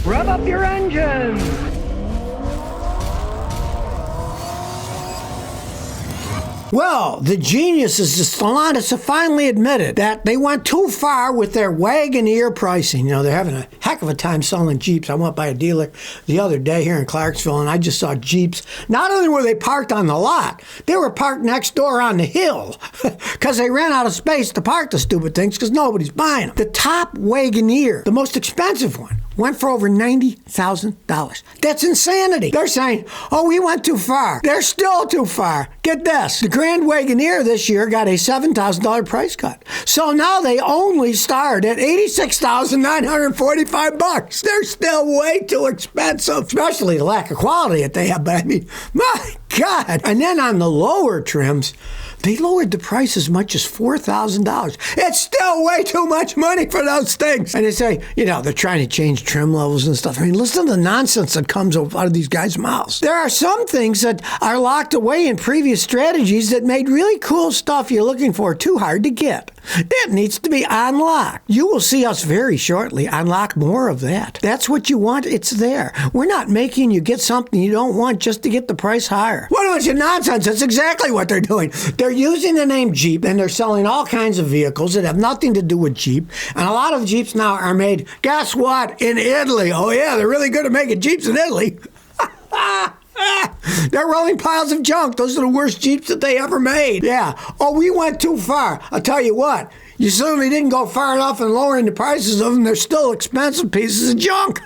Rev up your engines! Well, the geniuses of Stellantis have finally admitted that they went too far with their Wagoneer pricing. You know, they're having a heck of a time selling Jeeps. I went by a dealer the other day here in Clarksville, and I just saw Jeeps. Not only were they parked on the lot, they were parked next door on the hill because they ran out of space to park the stupid things because nobody's buying them. The top Wagoneer, the most expensive one, went for over $90,000. That's insanity. They're saying, oh, we went too far. They're still too far. Get this. The Grand Wagoneer this year got a $7,000 price cut. So now they only start at $86,945. They're still way too expensive, especially the lack of quality that they have. But I mean, my God. And then on the lower trims, they lowered the price as much as $4,000. It's still way too much money for those things. And they say, you know, they're trying to change trim levels and stuff. I mean, listen to the nonsense that comes out of these guys' mouths. There are some things that are locked away in previous strategies that made really cool stuff you're looking for too hard to get. That needs to be unlocked. You will see us very shortly unlock more of that. That's what you want. It's there. We're not making you get something you don't want just to get the price higher. What a bunch of nonsense. That's exactly what they're doing. They're using the name Jeep, and they're selling all kinds of vehicles that have nothing to do with Jeep. And a lot of Jeeps now are made, guess what, in Italy. Oh, yeah, they're really good at making Jeeps in Italy. They're rolling piles of junk. Those are the worst Jeeps that they ever made. Yeah. Oh, we went too far. I'll tell you what. You certainly didn't go far enough in lowering the prices of them. They're still expensive pieces of junk.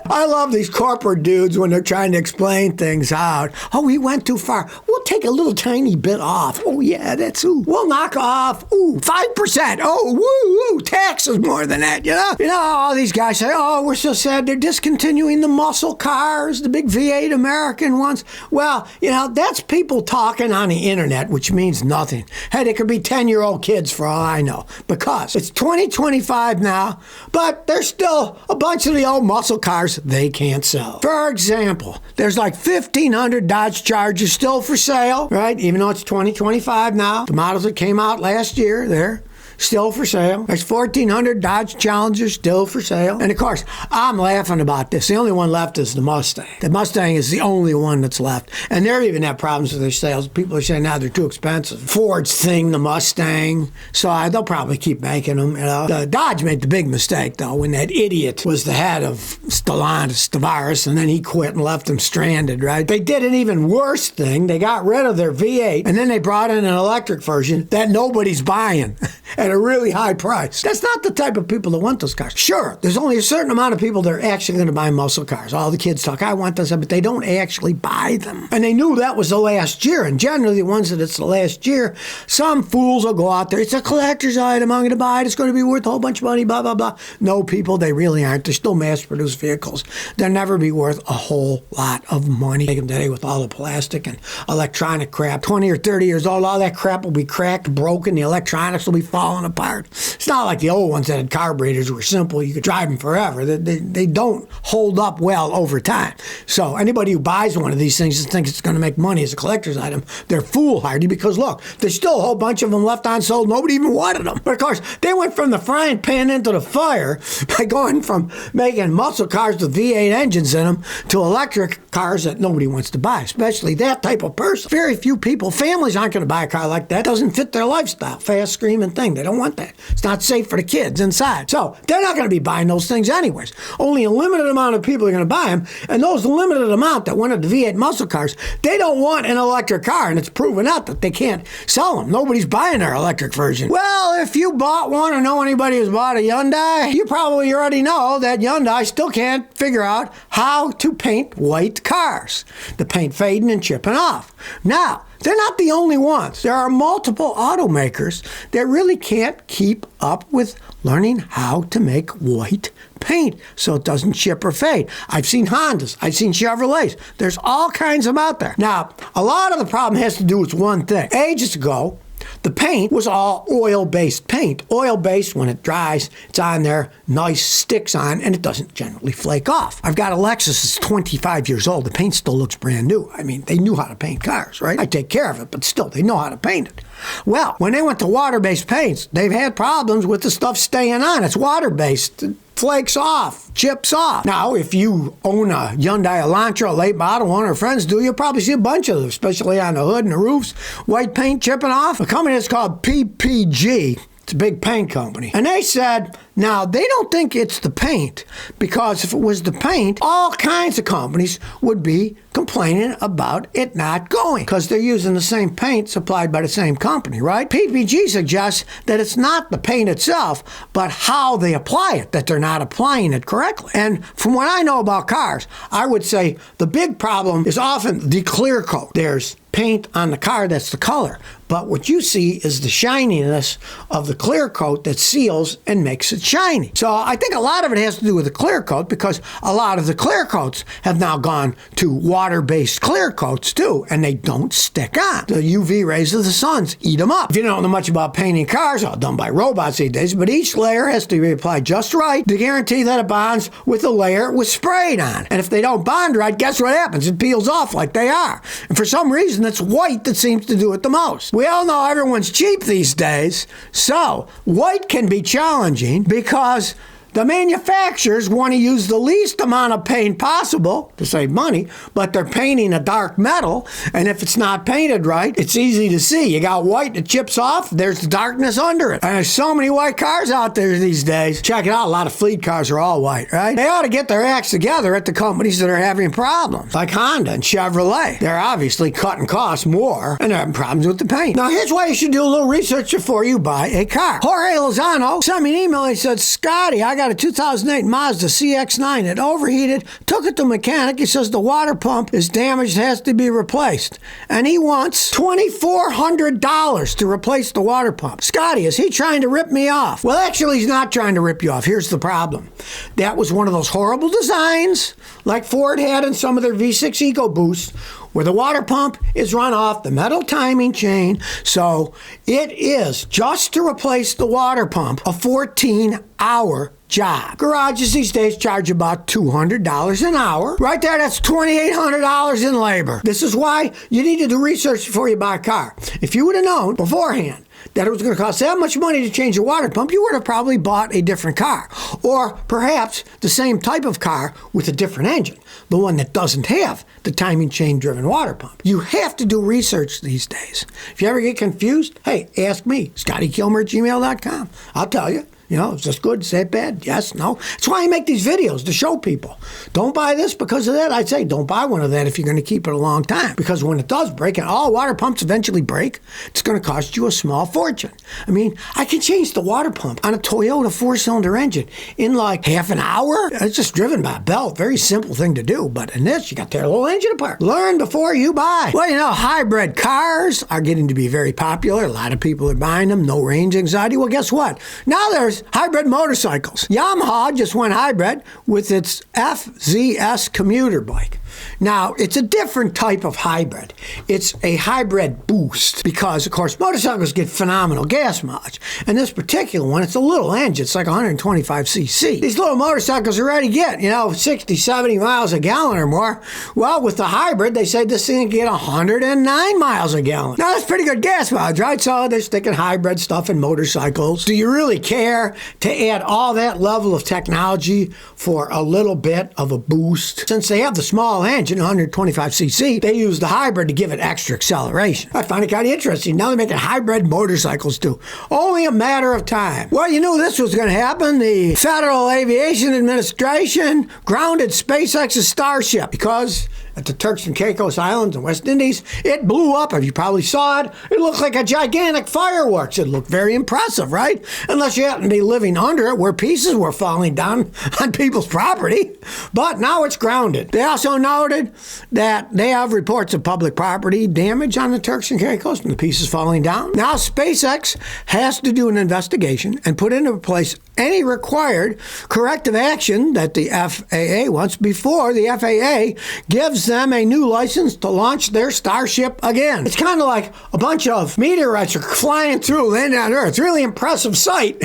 I love these corporate dudes when they're trying to explain things out. Oh, we went too far. We'll take a little tiny bit off. Oh, yeah, that's, we'll knock off, 5%. Oh, woo, taxes more than that, you know? You know, all these guys say, oh, we're so sad they're discontinuing the muscle cars, the big V8 American ones. Well, you know, that's people talking on the internet, which means nothing. Hey, they could be 10-year-old kids for all I know, because it's 2025 now, but there's still a bunch of the old muscle cars they can't sell. For example, there's like 1,500 Dodge Chargers still for sale, right? Even though it's 2025 now. The models that came out last year, they're still for sale. There's 1,400 Dodge Challengers still for sale. And of course, I'm laughing about this. The only one left is the Mustang. The Mustang is the only one that's left. And they're even have problems with their sales. People are saying now they're too expensive. Ford's thing, the Mustang. So they'll probably keep making them. You know, the Dodge made the big mistake, though, when that idiot was the head of Stellantis, Tavares, and then he quit and left them stranded, right? They did an even worse thing. They got rid of their V8, and then they brought in an electric version that nobody's buying. At a really high price. That's not the type of people that want those cars. Sure, there's only a certain amount of people that are actually going to buy muscle cars. All the kids talk, I want this, but they don't actually buy them. And they knew that was the last year. And generally, the ones that it's the last year, some fools will go out there. It's a collector's item. I'm going to buy it. It's going to be worth a whole bunch of money, blah, blah, blah. No, people, they really aren't. They're still mass-produced vehicles. They'll never be worth a whole lot of money. Take them today with all the plastic and electronic crap. 20 or 30 years old, all that crap will be cracked, broken. The electronics will be falling apart. It's not like the old ones that had carburetors were simple. You could drive them forever. They don't hold up well over time. So anybody who buys one of these things and thinks it's going to make money as a collector's item, they're foolhardy because, look, there's still a whole bunch of them left unsold. Nobody even wanted them. But, of course, they went from the frying pan into the fire by going from making muscle cars with V8 engines in them to electric cars that nobody wants to buy, especially that type of person. Very few people, families aren't going to buy a car like that. It doesn't fit their lifestyle. Fast, screaming thing. They don't want that. It's not safe for the kids inside. So they're not going to be buying those things anyways. Only a limited amount of people are going to buy them. And those limited amount that wanted the V8 muscle cars, they don't want an electric car. And it's proven out that they can't sell them. Nobody's buying their electric version. Well, if you bought one or know anybody who's bought a Hyundai, you probably already know that Hyundai still can't figure out how to paint white cars. The paint fading and chipping off. Now, they're not the only ones. There are multiple automakers that really can't keep up with learning how to make white paint so it doesn't chip or fade. I've seen Hondas. I've seen Chevrolets. There's all kinds of them out there. Now, a lot of the problem has to do with one thing. Ages ago, the paint was all oil-based paint. Oil-based, when it dries, it's on there, nice, sticks on, and it doesn't generally flake off. I've got a Lexus that's 25 years old. The paint still looks brand new. I mean, they knew how to paint cars, right? I take care of it, but still, they know how to paint it. Well, when they went to water-based paints, they've had problems with the stuff staying on. It's water-based. flakes off, chips off. Now, if you own a Hyundai Elantra, a late model, one of our friends do, you'll probably see a bunch of them, especially on the hood and the roofs, white paint chipping off. A company that's called PPG. It's a big paint company. And they said, now, they don't think it's the paint, because if it was the paint, all kinds of companies would be complaining about it not going, because they're using the same paint supplied by the same company, right? PPG suggests that it's not the paint itself, but how they apply it, that they're not applying it correctly. And from what I know about cars, I would say the big problem is often the clear coat. There's paint on the car that's the color, but what you see is the shininess of the clear coat that seals and makes it shiny. So I think a lot of it has to do with the clear coat, because a lot of the clear coats have now gone to water-based clear coats too, and they don't stick on. The UV rays of the suns eat them up. If you don't know much about painting cars, all done by robots these days, but each layer has to be applied just right to guarantee that it bonds with the layer it was sprayed on. And if they don't bond right, guess what happens? It peels off like they are. And for some reason, it's white that seems to do it the most. We all know everyone's cheap these days, so white can be challenging because the manufacturers want to use the least amount of paint possible to save money, but they're painting a dark metal, and if it's not painted right, it's easy to see. You got white that chips off, there's darkness under it. And there's so many white cars out there these days. Check it out, a lot of fleet cars are all white, right? They ought to get their acts together at the companies that are having problems, like Honda and Chevrolet. They're obviously cutting costs more, and they're having problems with the paint. Now, here's why you should do a little research before you buy a car. Jorge Lozano sent me an email. He said, Scotty, I got a 2008 Mazda CX-9. It overheated, took it to a mechanic. He says the water pump is damaged, has to be replaced. And he wants $2,400 to replace the water pump. Scotty, is he trying to rip me off? Well, actually, he's not trying to rip you off. Here's the problem. That was one of those horrible designs, like Ford had in some of their V6 EcoBoosts, where the water pump is run off the metal timing chain. So it is, just to replace the water pump, a 14-hour job. Garages these days charge about $200 an hour. Right there, that's $2,800 in labor. This is why you need to do research before you buy a car. If you would have known beforehand that it was going to cost that much money to change a water pump, you would have probably bought a different car. Or perhaps the same type of car with a different engine, the one that doesn't have the timing chain driven water pump. You have to do research these days. If you ever get confused, hey, ask me, ScottyKilmer@gmail.com. I'll tell you. You know, is this good? Is that bad? Yes, no. That's why I make these videos, to show people. Don't buy this because of that. I'd say don't buy one of that if you're going to keep it a long time. Because when it does break, and all water pumps eventually break, it's going to cost you a small fortune. I mean, I can change the water pump on a Toyota 4-cylinder engine in like half an hour. It's just driven by a belt. Very simple thing to do. But in this, you got to tear the whole engine apart. Learn before you buy. Well, you know, hybrid cars are getting to be very popular. A lot of people are buying them. No range anxiety. Well, guess what? Now there's hybrid motorcycles. Yamaha just went hybrid with its FZS commuter bike. Now, it's a different type of hybrid. It's a hybrid boost because, of course, motorcycles get phenomenal gas mileage. And this particular one, it's a little engine. It's like 125cc. These little motorcycles already get, 60, 70 miles a gallon or more. Well, with the hybrid, they say this thing can get 109 miles a gallon. Now, that's pretty good gas mileage, right? So they're sticking hybrid stuff in motorcycles. Do you really care to add all that level of technology for a little bit of a boost? Since they have the small engine, 125cc, they use the hybrid to give it extra acceleration. I find it kind of interesting. Now they're making hybrid motorcycles too. Only a matter of time. Well, you knew this was going to happen. The Federal Aviation Administration grounded SpaceX's Starship because at the Turks and Caicos Islands in West Indies, it blew up. If you probably saw it, it looked like a gigantic fireworks. It looked very impressive, right? Unless you happen to be living under it where pieces were falling down on people's property. But now it's grounded. They also noted that they have reports of public property damage on the Turks and Caicos from the pieces falling down. Now SpaceX has to do an investigation and put into place any required corrective action that the FAA wants before the FAA gives them a new license to launch their Starship again. It's kind of like a bunch of meteorites are flying through, landing on Earth. It's a really impressive sight,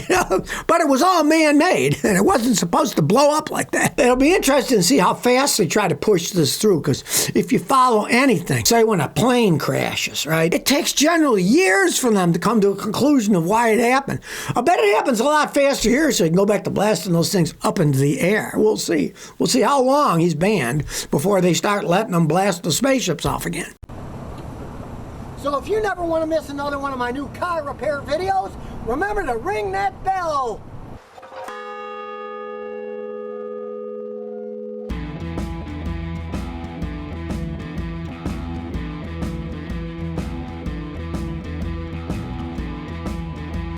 but it was all man-made, and it wasn't supposed to blow up like that. It'll be interesting to see how fast they try to push this through, because if you follow anything, say when a plane crashes, right, it takes generally years for them to come to a conclusion of why it happened. I bet it happens a lot faster here years so he can go back to blasting those things up into the air. We'll see. We'll see how long he's banned before they start letting him blast the spaceships off again. So if you never want to miss another one of my new car repair videos, remember to ring that bell.